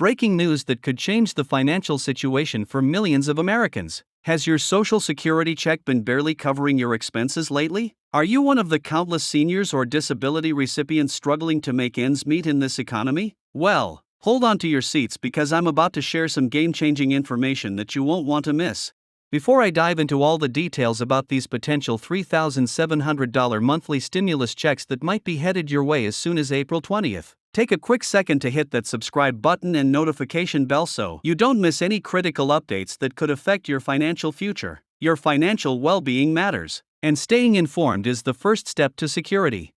Breaking news that could change the financial situation for millions of Americans. Has your Social Security check been barely covering your expenses lately? Are you one of the countless seniors or disability recipients struggling to make ends meet in this economy? Well, hold on to your seats because I'm about to share some game-changing information that you won't want to miss. Before I dive into all the details about these potential $3,700 monthly stimulus checks that might be headed your way as soon as April 20th, take a quick second to hit that subscribe button and notification bell so you don't miss any critical updates that could affect your financial future. Your financial well-being matters, and staying informed is the first step to security.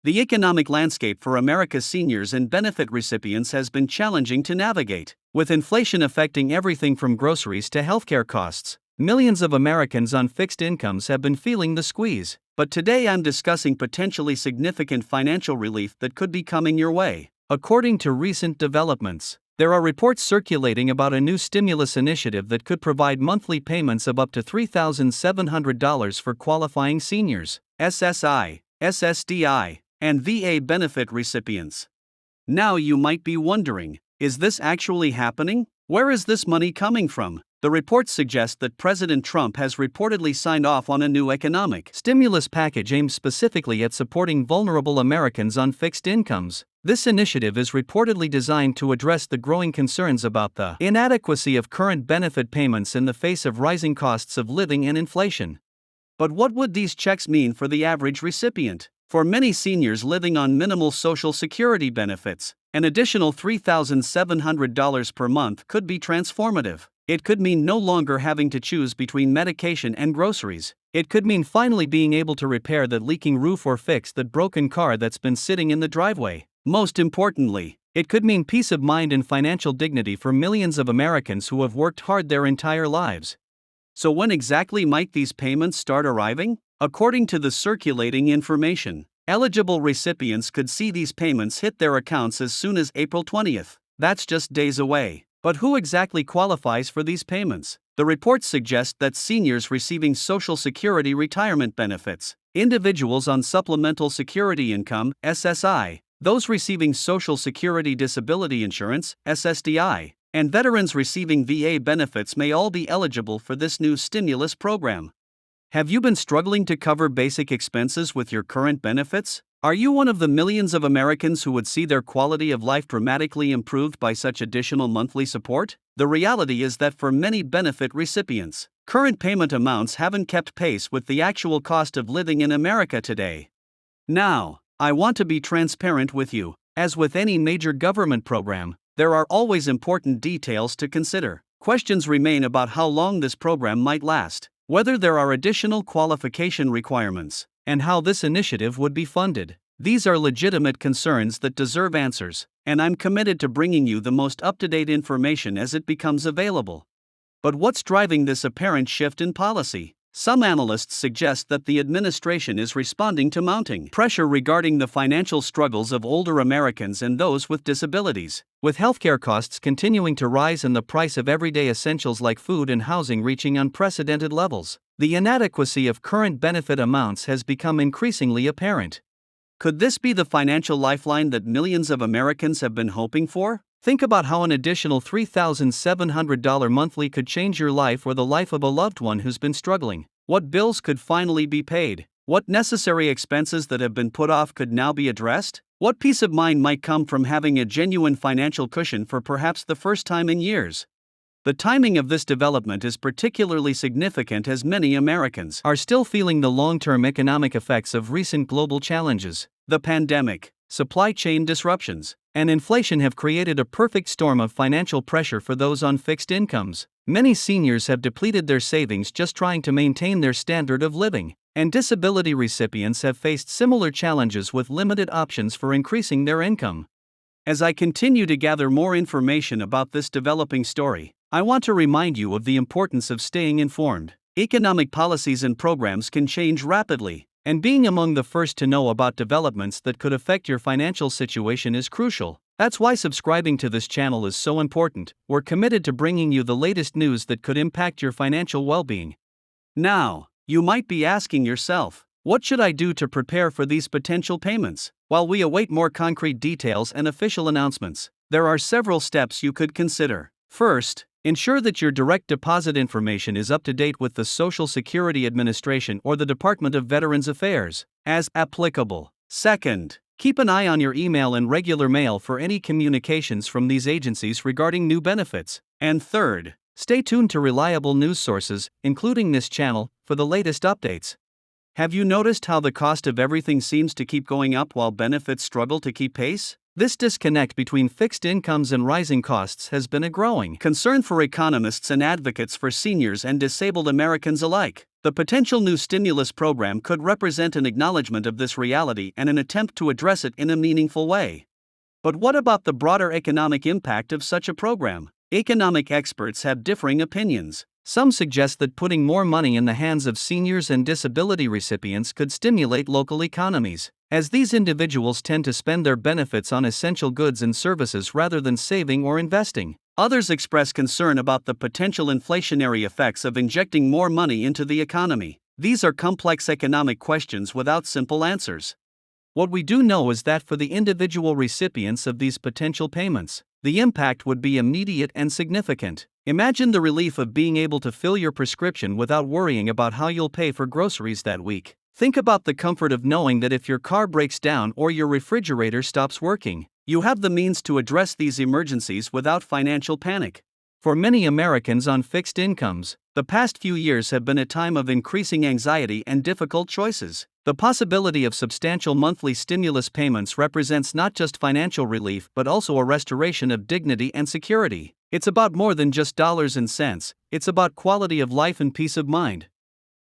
The economic landscape for America's seniors and benefit recipients has been challenging to navigate, with inflation affecting everything from groceries to healthcare costs. Millions of Americans on fixed incomes have been feeling the squeeze, but today I'm discussing potentially significant financial relief that could be coming your way. According to recent developments, there are reports circulating about a new stimulus initiative that could provide monthly payments of up to $3,700 for qualifying seniors, SSI, SSDI, and VA benefit recipients. Now you might be wondering, is this actually happening? Where is this money coming from? The reports suggest that President Trump has reportedly signed off on a new economic stimulus package aimed specifically at supporting vulnerable Americans on fixed incomes. This initiative is reportedly designed to address the growing concerns about the inadequacy of current benefit payments in the face of rising costs of living and inflation. But what would these checks mean for the average recipient? For many seniors living on minimal Social Security benefits, an additional $3,700 per month could be transformative. It could mean no longer having to choose between medication and groceries. It could mean finally being able to repair that leaking roof or fix that broken car that's been sitting in the driveway. Most importantly, it could mean peace of mind and financial dignity for millions of Americans who have worked hard their entire lives. So when exactly might these payments start arriving? According to the circulating information, eligible recipients could see these payments hit their accounts as soon as April 20th. That's just days away. But who exactly qualifies for these payments? The reports suggest that seniors receiving Social Security retirement benefits, individuals on supplemental security income, SSI, those receiving Social Security disability insurance, SSDI, and veterans receiving VA benefits may all be eligible for this new stimulus program. Have you been struggling to cover basic expenses with your current benefits? Are you one of the millions of Americans who would see their quality of life dramatically improved by such additional monthly support? The reality is that for many benefit recipients, current payment amounts haven't kept pace with the actual cost of living in America today. Now, I want to be transparent with you. As with any major government program, there are always important details to consider. Questions remain about how long this program might last, whether there are additional qualification requirements, and how this initiative would be funded. These are legitimate concerns that deserve answers, and I'm committed to bringing you the most up-to-date information as it becomes available. But what's driving this apparent shift in policy? Some analysts suggest that the administration is responding to mounting pressure regarding the financial struggles of older Americans and those with disabilities. With healthcare costs continuing to rise and the price of everyday essentials like food and housing reaching unprecedented levels, the inadequacy of current benefit amounts has become increasingly apparent. Could this be the financial lifeline that millions of Americans have been hoping for? Think about how an additional $3,700 monthly could change your life or the life of a loved one who's been struggling. What bills could finally be paid? What necessary expenses that have been put off could now be addressed? What peace of mind might come from having a genuine financial cushion for perhaps the first time in years? The timing of this development is particularly significant as many Americans are still feeling the long-term economic effects of recent global challenges. The pandemic, supply chain disruptions, and inflation have created a perfect storm of financial pressure for those on fixed incomes. Many seniors have depleted their savings just trying to maintain their standard of living, and disability recipients have faced similar challenges with limited options for increasing their income. As I continue to gather more information about this developing story, I want to remind you of the importance of staying informed. Economic policies and programs can change rapidly, and being among the first to know about developments that could affect your financial situation is crucial. That's why subscribing to this channel is so important. We're committed to bringing you the latest news that could impact your financial well-being. Now, you might be asking yourself, what should I do to prepare for these potential payments? While we await more concrete details and official announcements, There are several steps you could consider. First, ensure that your direct deposit information is up to date with the Social Security Administration or the Department of Veterans Affairs, as applicable. Second, keep an eye on your email and regular mail for any communications from these agencies regarding new benefits. And third, stay tuned to reliable news sources, including this channel, for the latest updates. Have you noticed how the cost of everything seems to keep going up while benefits struggle to keep pace? This disconnect between fixed incomes and rising costs has been a growing concern for economists and advocates for seniors and disabled Americans alike. The potential new stimulus program could represent an acknowledgement of this reality and an attempt to address it in a meaningful way. But what about the broader economic impact of such a program? Economic experts have differing opinions. Some suggest that putting more money in the hands of seniors and disability recipients could stimulate local economies, as these individuals tend to spend their benefits on essential goods and services rather than saving or investing. Others express concern about the potential inflationary effects of injecting more money into the economy. These are complex economic questions without simple answers. What we do know is that for the individual recipients of these potential payments, the impact would be immediate and significant. Imagine the relief of being able to fill your prescription without worrying about how you'll pay for groceries that week. Think about the comfort of knowing that if your car breaks down or your refrigerator stops working, you have the means to address these emergencies without financial panic. For many Americans on fixed incomes, the past few years have been a time of increasing anxiety and difficult choices. The possibility of substantial monthly stimulus payments represents not just financial relief but also a restoration of dignity and security. It's about more than just dollars and cents, it's about quality of life and peace of mind.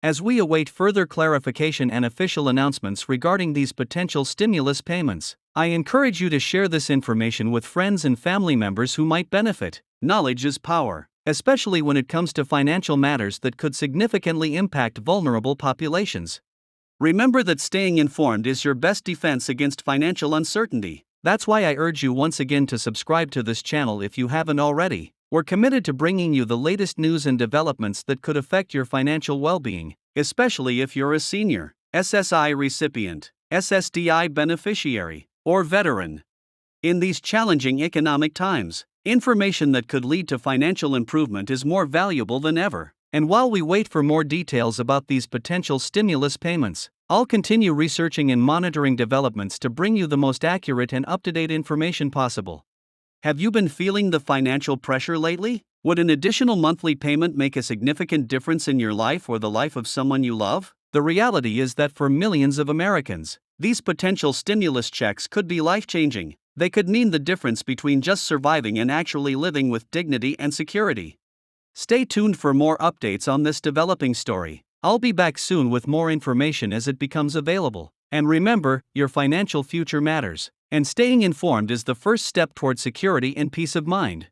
As we await further clarification and official announcements regarding these potential stimulus payments, I encourage you to share this information with friends and family members who might benefit. Knowledge is power, especially when it comes to financial matters that could significantly impact vulnerable populations. Remember that staying informed is your best defense against financial uncertainty. That's why I urge you once again to subscribe to this channel if you haven't already. We're committed to bringing you the latest news and developments that could affect your financial well-being, especially if you're a senior, SSI recipient, SSDI beneficiary, or veteran. In these challenging economic times, information that could lead to financial improvement is more valuable than ever. And while we wait for more details about these potential stimulus payments, I'll continue researching and monitoring developments to bring you the most accurate and up-to-date information possible. Have you been feeling the financial pressure lately? Would an additional monthly payment make a significant difference in your life or the life of someone you love? The reality is that for millions of Americans, these potential stimulus checks could be life-changing. They could mean the difference between just surviving and actually living with dignity and security. Stay tuned for more updates on this developing story. I'll be back soon with more information as it becomes available. And remember, your financial future matters, and staying informed is the first step toward security and peace of mind.